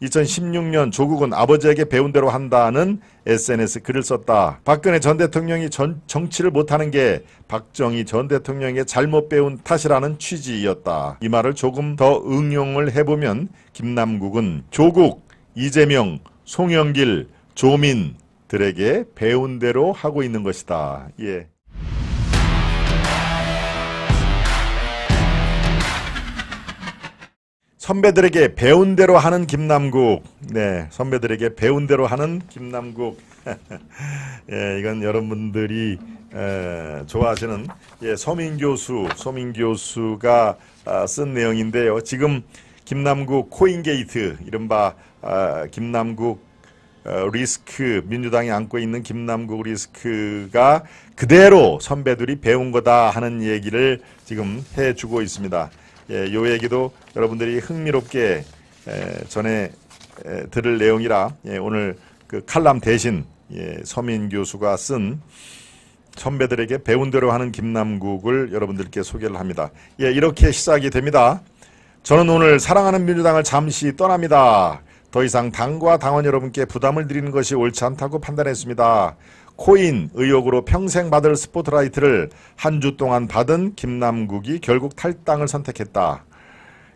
2016년 조국은 아버지에게 배운 대로 한다는 SNS 글을 썼다. 박근혜 전 대통령이 정치를 못하는 게 박정희 전 대통령에게 잘못 배운 탓이라는 취지였다. 이 말을 조금 더 응용을 해보면 김남국은 조국, 이재명, 송영길, 조민들에게 배운 대로 하고 있는 것이다. 예. 선배들에게 배운 대로 하는 김남국. 네, 선배들에게 배운 대로 하는 김남국. 예, 이건 여러분들이 좋아하시는 서민 교수가 쓴 내용인데요. 지금 김남국 코인 게이트, 이른바 김남국 리스크, 민주당이 안고 있는 김남국 리스크가 그대로 선배들이 배운 거다 하는 얘기를 지금 해주고 있습니다. 예, 요 얘기도 여러분들이 흥미롭게 전에 들을 내용이라 오늘 그 칼럼 대신 서민 교수가 쓴 선배들에게 배운 대로 하는 김남국을 여러분들께 소개를 합니다. 예, 이렇게 시작이 됩니다. 저는 오늘 사랑하는 민주당을 잠시 떠납니다. 더 이상 당과 당원 여러분께 부담을 드리는 것이 옳지 않다고 판단했습니다. 코인 의혹으로 평생 받을 스포트라이트를 한 주 동안 받은 김남국이 결국 탈당을 선택했다.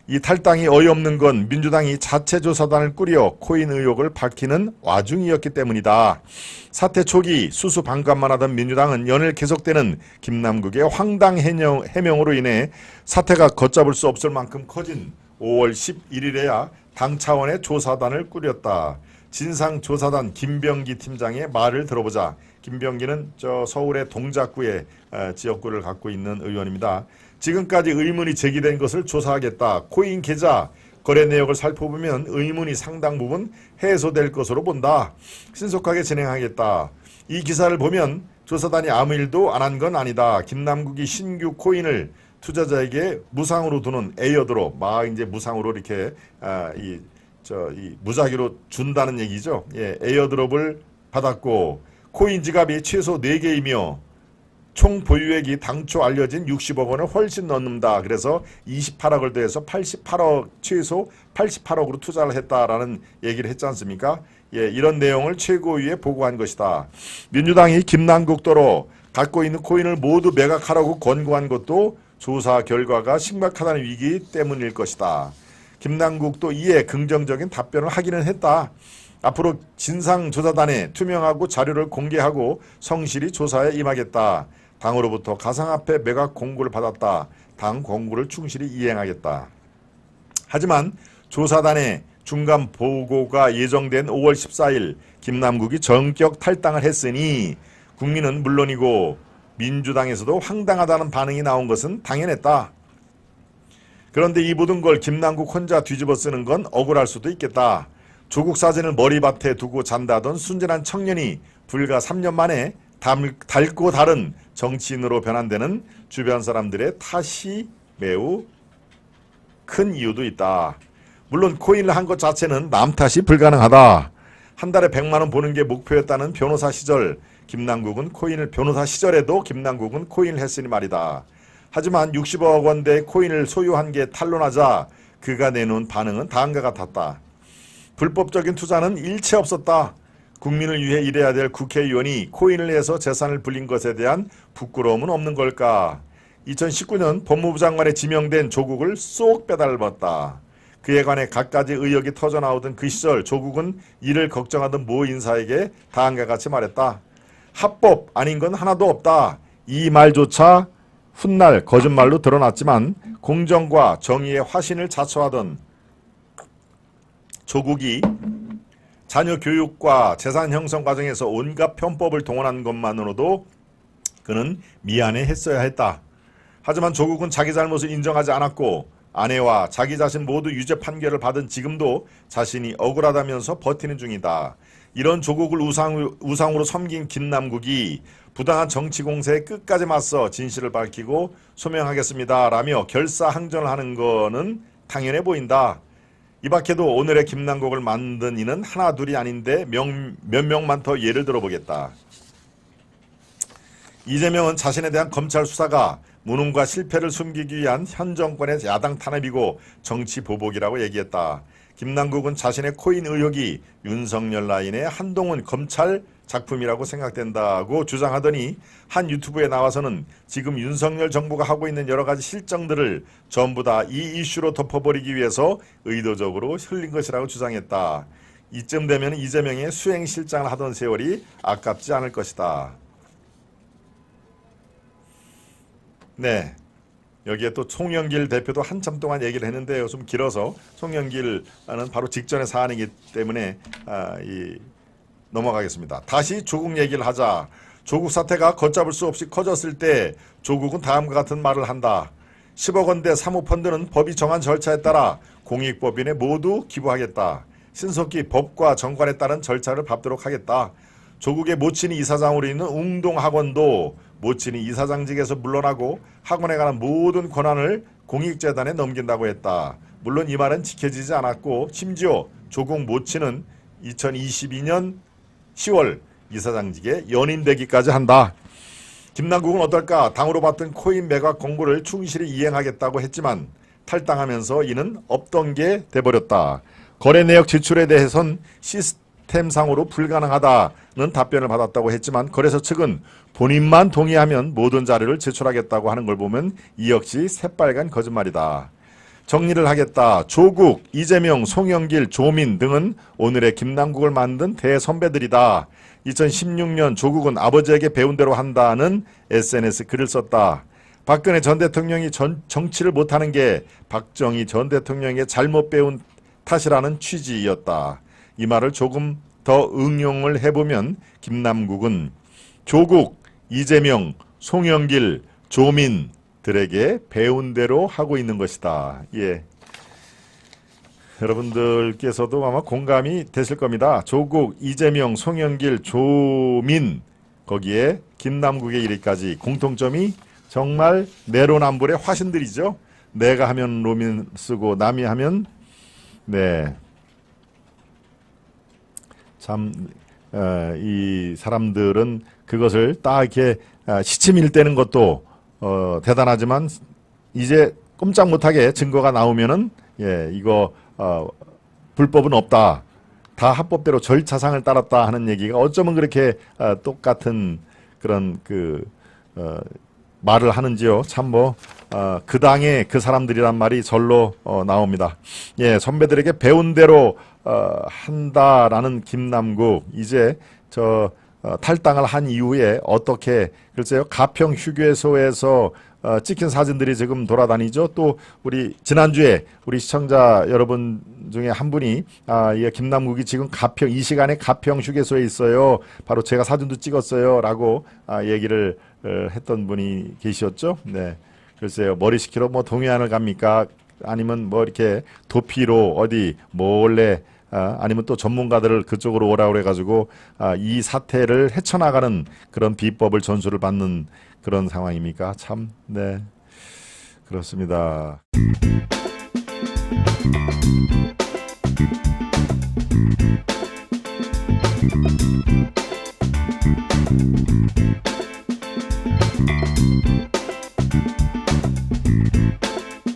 이 탈당이 어이없는 건 민주당이 자체조사단을 꾸려 코인 의혹을 밝히는 와중이었기 때문이다. 사태 초기 수수방관만 하던 민주당은 연일 계속되는 김남국의 황당 해명으로 인해 사태가 걷잡을 수 없을 만큼 커진 5월 11일에야 당 차원의 조사단을 꾸렸다. 진상조사단 김병기 팀장의 말을 들어보자. 김병기는 서울의 동작구에 지역구를 갖고 있는 의원입니다. 지금까지 의문이 제기된 것을 조사하겠다. 코인 계좌 거래 내역을 살펴보면 의문이 상당 부분 해소될 것으로 본다. 신속하게 진행하겠다. 이 기사를 보면 조사단이 아무 일도 안 한 건 아니다. 김남국이 신규 코인을 투자자에게 무상으로 두는 에어드롭, 이제 무상으로 이렇게 이 무작위로 준다는 얘기죠. 예, 에어드롭을 받았고 코인 지갑이 최소 4개이며 총 보유액이 당초 알려진 60억 원을 훨씬 넘는다. 그래서 28억을 더해서 88억, 최소 88억으로 투자를 했다라는 얘기를 했지 않습니까? 예, 이런 내용을 최고위에 보고한 것이다. 민주당이 김남국도로 갖고 있는 코인을 모두 매각하라고 권고한 것도 조사 결과가 심각하다는 위기 때문일 것이다. 김남국도 이에 긍정적인 답변을 하기는 했다. 앞으로 진상조사단에 투명하고 자료를 공개하고 성실히 조사에 임하겠다. 당으로부터 가상화폐 매각 공고를 받았다. 당 공고를 충실히 이행하겠다. 하지만 조사단의 중간 보고가 예정된 5월 14일 김남국이 전격 탈당을 했으니 국민은 물론이고 민주당에서도 황당하다는 반응이 나온 것은 당연했다. 그런데 이 모든 걸 김남국 혼자 뒤집어 쓰는 건 억울할 수도 있겠다. 조국 사진을 머리밭에 두고 잔다던 순진한 청년이 불과 3년 만에 닳고 다른 정치인으로 변환되는 주변 사람들의 탓이 매우 큰 이유도 있다. 물론 코인을 한 것 자체는 남 탓이 불가능하다. 한 달에 100만 원 버는 게 목표였다는 변호사 시절 변호사 시절에도 김남국은 코인을 했으니 말이다. 하지만 60억 원대 코인을 소유한 게 탄로나자 그가 내놓은 반응은 다음과 같았다. 불법적인 투자는 일체 없었다. 국민을 위해 일해야 될 국회의원이 코인을 해서 재산을 불린 것에 대한 부끄러움은 없는 걸까? 2019년 법무부 장관에 지명된 조국을 쏙 빼닮았다. 그에 관해 갖가지 의혹이 터져나오던 그 시절 조국은 이를 걱정하던 모 인사에게 다음과 같이 말했다. 합법 아닌 건 하나도 없다. 이 말조차 훗날 거짓말로 드러났지만 공정과 정의의 화신을 자처하던 조국이 자녀 교육과 재산 형성 과정에서 온갖 편법을 동원한 것만으로도 그는 미안해했어야 했다. 하지만 조국은 자기 잘못을 인정하지 않았고 아내와 자기 자신 모두 유죄 판결을 받은 지금도 자신이 억울하다면서 버티는 중이다. 이런 조국을 우상으로 섬긴 김남국이 부당한 정치 공세에 끝까지 맞서 진실을 밝히고 소명하겠습니다 라며 결사항전을 하는 거는 당연해 보인다. 이 밖에도 오늘의 김남국을 만든 이는 하나 둘이 아닌데 몇 명만 더 예를 들어보겠다. 이재명은 자신에 대한 검찰 수사가 무능과 실패를 숨기기 위한 현 정권의 야당 탄압이고 정치 보복이라고 얘기했다. 김남국은 자신의 코인 의혹이 윤석열 라인의 한동훈 검찰 작품이라고 생각된다고 주장하더니 한 유튜브에 나와서는 지금 윤석열 정부가 하고 있는 여러 가지 실정들을 전부 다 이 이슈로 덮어버리기 위해서 의도적으로 흘린 것이라고 주장했다. 이쯤 되면 이재명의 수행실장을 하던 세월이 아깝지 않을 것이다. 네, 여기에 또 송영길 대표도 한참 동안 얘기를 했는데요. 좀 길어서 송영길은 바로 직전의 사안이기 때문에 넘어가겠습니다. 다시 조국 얘기를 하자. 조국 사태가 걷잡을 수 없이 커졌을 때 조국은 다음과 같은 말을 한다. 10억 원대 사모펀드는 법이 정한 절차에 따라 공익법인에 모두 기부하겠다. 신속히 법과 정관에 따른 절차를 밟도록 하겠다. 조국의 모친이 이사장으로 있는 웅동학원도 모친이 이사장직에서 물러나고 학원에 관한 모든 권한을 공익재단에 넘긴다고 했다. 물론 이 말은 지켜지지 않았고 심지어 조국 모친은 2022년 10월 이사장직에 연임되기까지 한다. 김남국은 어떨까? 당으로 받던 코인 매각 공고를 충실히 이행하겠다고 했지만 탈당하면서 이는 없던 게 돼버렸다. 거래 내역 제출에 대해선 시스템상으로 불가능하다는 답변을 받았다고 했지만 거래소 측은 본인만 동의하면 모든 자료를 제출하겠다고 하는 걸 보면 이 역시 새빨간 거짓말이다. 정리를 하겠다. 조국, 이재명, 송영길, 조민 등은 오늘의 김남국을 만든 대선배들이다. 2016년 조국은 아버지에게 배운 대로 한다는 SNS 글을 썼다. 박근혜 전 대통령이 정치를 못하는 게 박정희 전 대통령에게 잘못 배운 탓이라는 취지였다. 이 말을 조금 더 응용을 해보면 김남국은 조국, 이재명, 송영길, 조민들에게 배운 대로 하고 있는 것이다. 예. 여러분들께서도 아마 공감이 되실 겁니다. 조국, 이재명, 송영길, 조민 거기에 김남국의 이르기까지 공통점이 정말 내로남불의 화신들이죠. 내가 하면 로민 쓰고 남이 하면 네. 참 이 사람들은 그것을 딱 이렇게 시치밀 떼는 것도 대단하지만 이제 꼼짝 못하게 증거가 나오면은 이거 불법은 없다. 다 합법대로 절차상을 따랐다 하는 얘기가 어쩌면 그렇게 똑같은 그런 말을 하는지요. 참 그 당의 그 사람들이란 말이 절로 나옵니다. 예, 선배들에게 배운 대로 한다라는 김남국 이제 탈당을 한 이후에 어떻게 글쎄요 가평 휴게소에서 찍힌 사진들이 지금 돌아다니죠. 또 우리 지난주에 우리 시청자 여러분 중에 한 분이 예, 김남국이 지금 가평 이 시간에 가평 휴게소에 있어요. 바로 제가 사진도 찍었어요라고 얘기를 했던 분이 계셨죠. 네, 글쎄요 머리 식히러 뭐 동해안을 갑니까? 아니면 뭐 이렇게 도피로 어디 몰래 아니면 또 전문가들을 그쪽으로 오라고 해가지고 이 사태를 헤쳐나가는 그런 비법을 전수를 받는 그런 상황입니까? 참, 네, 그렇습니다.